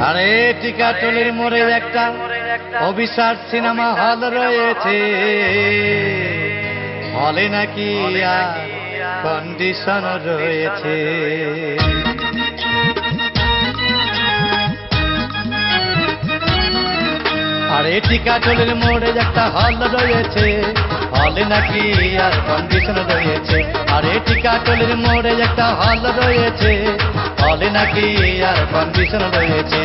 আরে টিকাটুলির মোড়ে একটা অভিশাপ সিনেমা হল রয়েছে, হলে নাকি কন্ডিশন রয়েছে। আরে টিকাটুলির মোড়ে একটা হল রয়েছে, হলে নাকি আর কন্ডিশন রয়েছে। আরে টিকাটুলির মোড়ে একটা হল রয়েছে, হলে নাকি আর কন্ডিশন রয়েছে।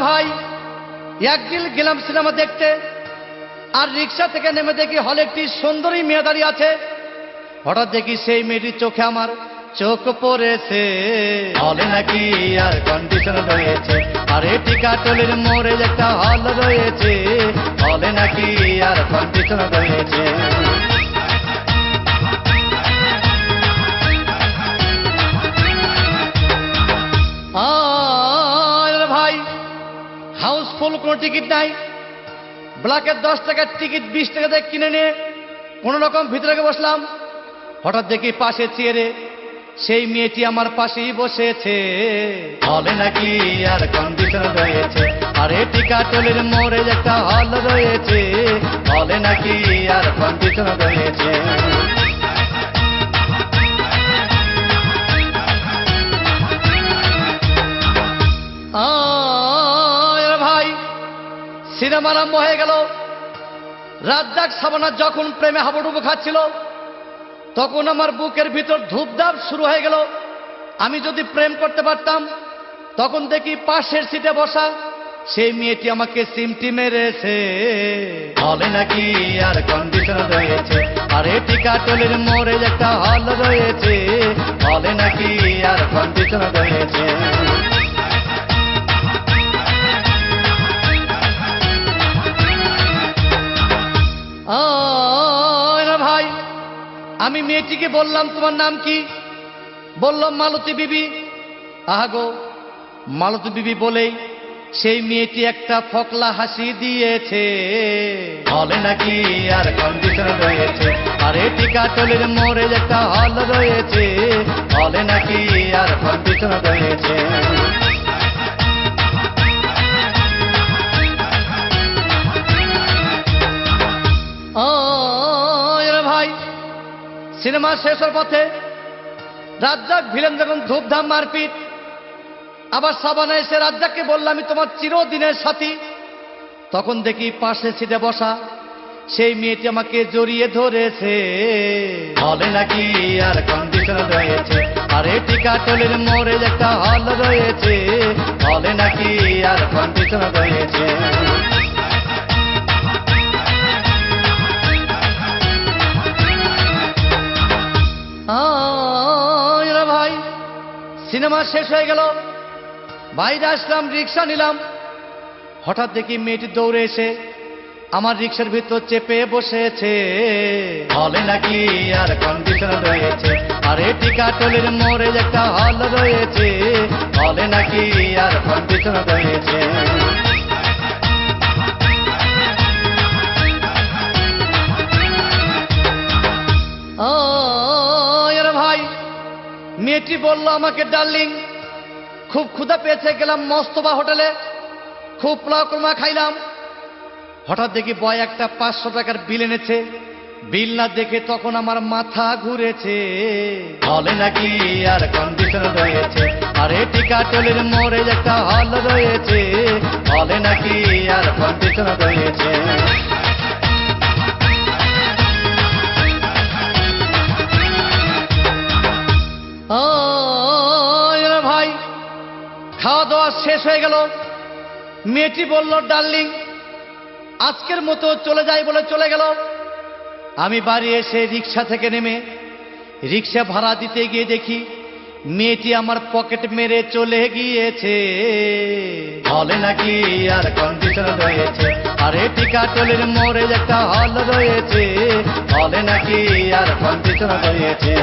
ভাই একদিন গেলাম সিনেমা দেখতে, আর রিক্সা থেকে নেমে দেখি হলে একটি সুন্দরী মেয়ে দাঁড়িয়ে আছে। হঠাৎ দেখি সেই মেয়েটির চোখে আমার চোখ পড়েছে, হলে নাকি আর কন্ডিশন রয়েছে। আরে টিকাটুলির মোড়ে একটা হল রয়েছে, হলে নাকি আর কন্ডিশন রয়েছে। ভাই হাউসফুল কোনো টিকিট নাই, ব্ল্যাকের 10 টাকার টিকিট 20 টাকা দিয়ে কিনে নিয়ে কোনো রকম ভিতরে বসলাম। হঠাৎ দেখি পাশে চেয়ারে সেই মেয়েটি আমার পাশেই বসেছে, হলে নাকি আর কন্ডিশন রয়েছে। আরে টিকাটুলির মোড়ে একটা হল রয়েছে, হলে নাকি আর কন্ডিশন রয়েছে। ভাই সিনেমা আরম্ভ হয়ে গেল। রাজ্জাক সাবানা যখন প্রেমে হাবুডুবু খাচ্ছিল, তখন আমার বুকের ভিতর ধূপধাপ শুরু হয়ে গেল। আমি যদি প্রেম করতে পারতাম। তখন দেখি পাশের সিটে বসা সেই মেয়েটি আমাকে সিমটি মেরেছে, হলে নাকি আর কন্ডিশন রয়েছে। আরে টিকাটুলির মোড়ে একটা হল রয়েছে, হলে নাকি আর কন্ডিশন রয়েছে। ভাই আমি মেয়েটিকে বললাম, তোমার নাম কি? বললাম মালতী বিবি। আহাগো মালতী বিবি বলেই সেই মেয়েটি একটা ফকলা হাসি দিয়েছে, হলে নাকি আর কন্ডিশন রয়েছে। আরে টিকাটুলির মোড়ে একটা হল রয়েছে, হলে নাকি আর কন্ডিশন রয়েছে। ভাই সিনেমা শেষ হওয়ার পথে রাজ্জাক ভিলেন যখন ধূপধাম মারপিট, আবার সাবানা এসে রাজ্জাককে বললাম, আমি তোমার চিরদিনের সাথী। তখন দেখি পাশে সিটে বসা সেই মেয়েটি আমাকে জড়িয়ে ধরেছে, হলে নাকি আর কন্ডিশন রয়েছে। আরে টিকাটুলির মোড়ে একটা হল রয়েছে, হলে নাকি আর কন্ডিশন রয়েছে। ভাই সিনেমা শেষ হয়ে গেল, বাইরে আসলাম, রিক্সা নিলাম। হঠাৎ দেখি মেয়েটি দৌড়ে এসে আমার রিক্সার ভিতর চেপে বসেছে, হলে নাকি আর কন্ডিশন রয়েছে। আরে টিকাটুলির মোড়ে একটা হল রয়েছে, হলে নাকি আর কন্ডিশন রয়েছে। ভাই মেয়েটি বলল আমাকে, ডার্লিং খুব ক্ষুধা পেয়েছে, গেলাম মস্তবা হোটেলে, খুব পোলাও কোরমা খাইলাম। হঠাৎ দেখি বয় একটা 500 টাকার বিল এনেছে। বিল না দেখে তখন আমার মাথা ঘুরেছে, হলে নাকি আর কন্ডিশন রয়েছে। আরে টিকাটুলির মোড়ে একটা হল রয়েছে, হলে নাকি আর কন্ডিশন রয়েছে। ভাই খাওয়া দাওয়া শেষ হয়ে গেল। মেয়েটি বলল, ডার্লিং আজকের মতো চলে যাই বলে চলে গেল। আমি বাড়ি এসে রিক্সা থেকে নেমে রিক্সা ভাড়া দিতে গিয়ে দেখি মেয়েটি আমার পকেট মেরে চলে গিয়েছে, হলে নাকি আর কন্ডিশন রয়েছে। আরে টিকাটুলির মোড়ে একটা হল রয়েছে, হলে নাকি আর কন্ডিশন রয়েছে।